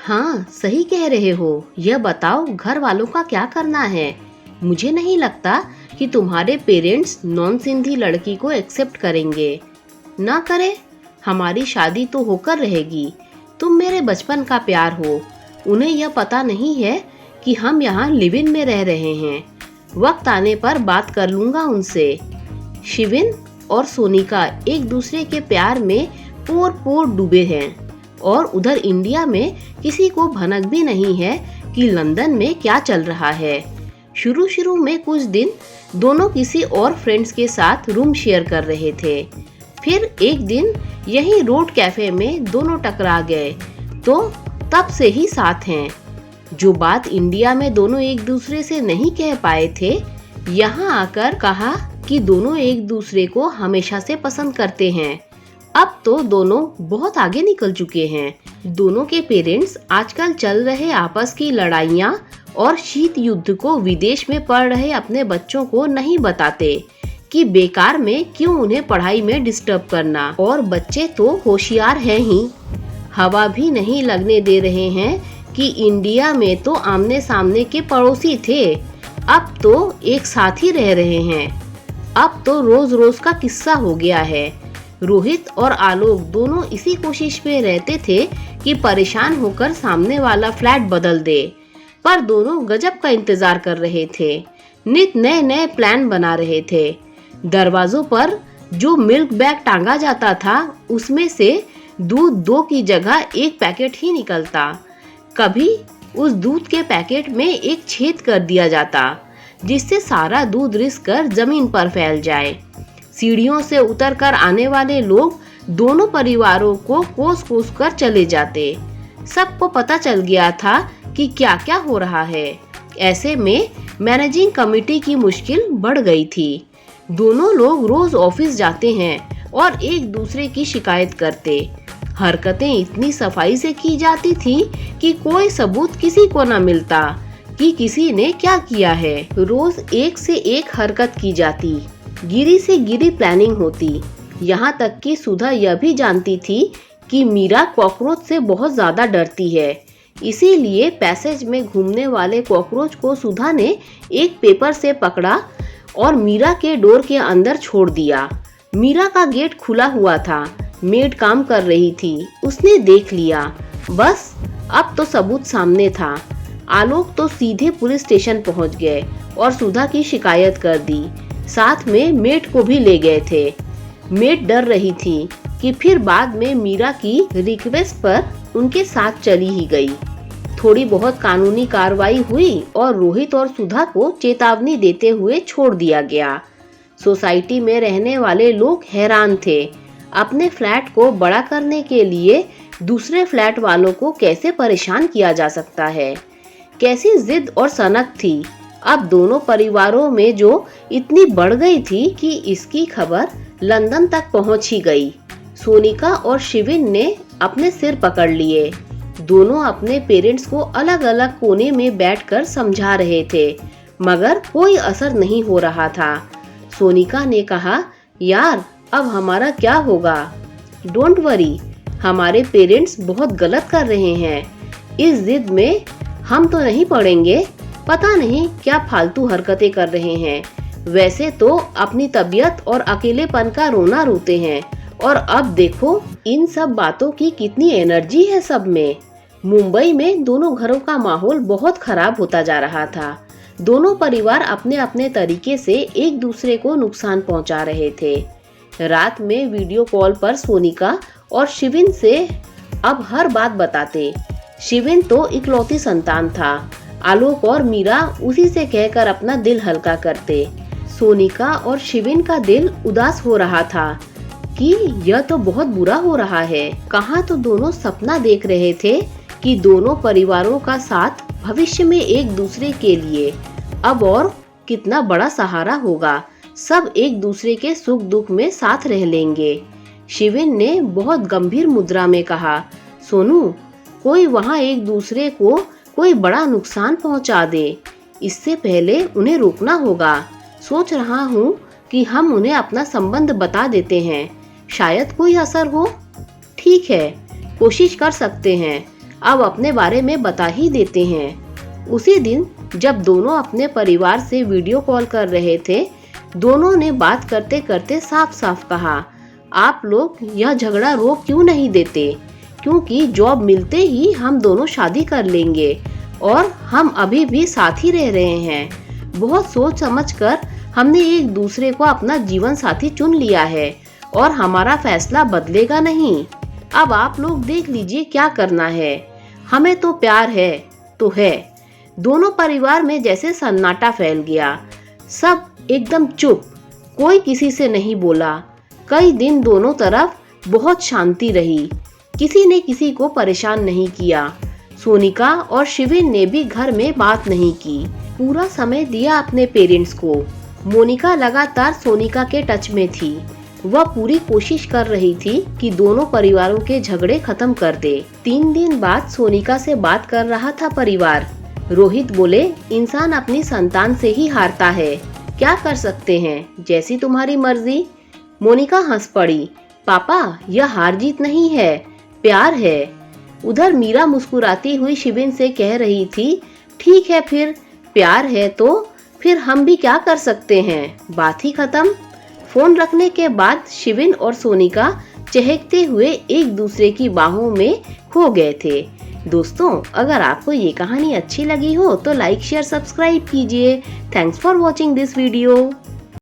हाँ, सही कह रहे हो। यह बताओ, घर वालों का क्या करना है? मुझे नहीं लगता कि तुम्हारे पेरेंट्स नॉन सिंधी लड़की को एक्सेप्ट करेंगे। ना करे, हमारी शादी तो होकर रहेगी। तुम मेरे बचपन का प्यार हो। उन्हें यह पता नहीं है कि हम यहाँ लिव इन में रह रहे हैं। वक्त आने पर बात कर लूंगा उनसे। शिविन और सोनिका एक दूसरे के प्यार में पोर पोर डूबे हैं और उधर इंडिया में किसी को भनक भी नहीं है कि लंदन में क्या चल रहा है। शुरू शुरू में कुछ दिन दोनों किसी और फ्रेंड्स के साथ रूम शेयर कर रहे थे। फिर एक दिन यही रोड कैफे में दोनों टकरा गए, तो तब से ही साथ हैं। जो बात इंडिया में दोनों एक दूसरे से नहीं कह पाए थे, यहाँ आकर कहा कि दोनों एक दूसरे को हमेशा से पसंद करते हैं। अब तो दोनों बहुत आगे निकल चुके हैं। दोनों के पेरेंट्स आजकल चल रहे आपस की लड़ाइयाँ और शीत युद्ध को विदेश में पढ़ रहे अपने बच्चों को नहीं बताते कि बेकार में क्यों उन्हें पढ़ाई में डिस्टर्ब करना। और बच्चे तो होशियार हैं ही, हवा भी नहीं लगने दे रहे हैं कि इंडिया में तो आमने सामने के पड़ोसी थे, अब तो एक साथ ही रह रहे हैं। अब तो रोज रोज का किस्सा हो गया है। रोहित और आलोक दोनों इसी कोशिश में रहते थे कि परेशान होकर सामने वाला फ्लैट बदल दे, पर दोनों गजब का इंतजार कर रहे थे। नित नए नए प्लान बना रहे थे। दरवाजों पर जो मिल्क बैग टांगा जाता था, उसमें से दूध 2 की जगह 1 पैकेट ही निकलता। कभी उस दूध के पैकेट में एक छेद कर दिया जाता, जिससे सारा दूध रिस कर जमीन पर फैल जाए। सीढ़ियों से उतरकर आने वाले लोग दोनों परिवारों को कोस कोस कर चले जाते। सबको पता चल गया था कि क्या क्या हो रहा है। ऐसे में मैनेजिंग कमेटी की मुश्किल बढ़ गई थी। दोनों लोग रोज ऑफिस जाते हैं और एक दूसरे की शिकायत करते। हरकतें इतनी सफाई से की जाती थी कि कोई सबूत किसी को न मिलता कि किसी ने क्या किया है। रोज एक से एक हरकत की जाती, गिरी से गिरी प्लानिंग होती। यहाँ तक कि सुधा यह भी जानती थी कि मीरा कॉकरोच से बहुत ज्यादा डरती है। इसीलिए पैसेज में घूमने वाले कॉकरोच को सुधा ने एक पेपर से पकड़ा और मीरा के डोर के अंदर छोड़ दिया। मीरा का गेट खुला हुआ था, मेड काम कर रही थी, उसने देख लिया। बस अब तो सबूत सामने था। आलोक तो सीधे पुलिस स्टेशन पहुंच गए और सुधा की शिकायत कर दी। साथ में मेड को भी ले गए थे। मेड डर रही थी कि फिर बाद में मीरा की रिक्वेस्ट पर उनके साथ चली ही गई। थोड़ी बहुत कानूनी कार्रवाई हुई और रोहित और सुधा को चेतावनी देते हुए छोड़ दिया गया। सोसाइटी में रहने वाले लोग हैरान थे। अपने फ्लैट को बड़ा करने के लिए दूसरे फ्लैट वालों को कैसे परेशान किया जा सकता है। कैसी जिद और सनक थी। अब दोनों परिवारों में जो इतनी बढ़ गई थी कि इसकी खबर लंदन तक पहुंच ही गई। सोनिका और शिविन ने अपने सिर पकड़ लिए। दोनों अपने पेरेंट्स को अलग अलग कोने में बैठकर समझा रहे थे, मगर कोई असर नहीं हो रहा था। सोनिका ने कहा, यार अब हमारा क्या होगा? डोंट वरी, हमारे पेरेंट्स बहुत गलत कर रहे हैं। इस जिद में हम तो नहीं पड़ेंगे। पता नहीं क्या फालतू हरकतें कर रहे हैं। वैसे तो अपनी तबीयत और अकेलेपन का रोना रोते हैं, और अब देखो इन सब बातों की कितनी एनर्जी है सब में। मुंबई में दोनों घरों का माहौल बहुत खराब होता जा रहा था। दोनों परिवार अपने अपने तरीके से एक दूसरे को नुकसान पहुंचा रहे थे। रात में वीडियो कॉल पर सोनिका और शिविन से अब हर बात बताते। शिविन तो इकलौती संतान था। आलोक और मीरा उसी से कहकर अपना दिल हल्का करते। सोनिका और शिविन का दिल उदास हो रहा था कि यह तो बहुत बुरा हो रहा है। कहाँ तो दोनों सपना देख रहे थे कि दोनों परिवारों का साथ भविष्य में एक दूसरे के लिए अब और कितना बड़ा सहारा होगा। सब एक दूसरे के सुख दुख में साथ रह लेंगे। शिविन ने बहुत गंभीर मुद्रा में कहा, सोनू, कोई वहाँ एक दूसरे को कोई बड़ा नुकसान पहुँचा दे, इससे पहले उन्हें रोकना होगा। सोच रहा हूँ कि हम उन्हें अपना संबंध बता देते हैं, शायद कोई असर हो। ठीक है, कोशिश कर सकते हैं। अब अपने बारे में बता ही देते हैं। उसी दिन जब दोनों अपने परिवार से वीडियो कॉल कर रहे थे, दोनों ने बात करते करते साफ साफ कहा, आप लोग यह झगड़ा रोक क्यों नहीं देते, क्योंकि जॉब मिलते ही हम दोनों शादी कर लेंगे और हम अभी भी साथ ही रह रहे हैं। बहुत सोच समझकर हमने एक दूसरे को अपना जीवन साथी चुन लिया है और हमारा फैसला बदलेगा नहीं। अब आप लोग देख लीजिए क्या करना है। हमें तो प्यार है तो है। दोनों परिवार में जैसे सन्नाटा फैल गया। सब एकदम चुप, कोई किसी से नहीं बोला। कई दिन दोनों तरफ बहुत शांति रही। किसी ने किसी को परेशान नहीं किया। सोनिका और शिविन ने भी घर में बात नहीं की। पूरा समय दिया अपने पेरेंट्स को। मोनिका लगातार सोनिका के टच में थी। वह पूरी कोशिश कर रही थी कि दोनों परिवारों के झगड़े खत्म कर दे। 3 दिन बाद सोनिका से बात कर रहा था परिवार। रोहित बोले, इंसान अपनी संतान से ही हारता है, क्या कर सकते हैं, जैसी तुम्हारी मर्जी। मोनिका हंस पड़ी, पापा यह हार जीत नहीं है, प्यार है। उधर मीरा मुस्कुराती हुई शिविन से कह रही थी, ठीक है फिर, प्यार है तो फिर हम भी क्या कर सकते हैं, बात ही खत्म। फोन रखने के बाद शिविन और सोनिका चहकते हुए एक दूसरे की बाहों में खो गए थे। दोस्तों, अगर आपको ये कहानी अच्छी लगी हो तो लाइक शेयर सब्सक्राइब कीजिए। Thanks for watching this video.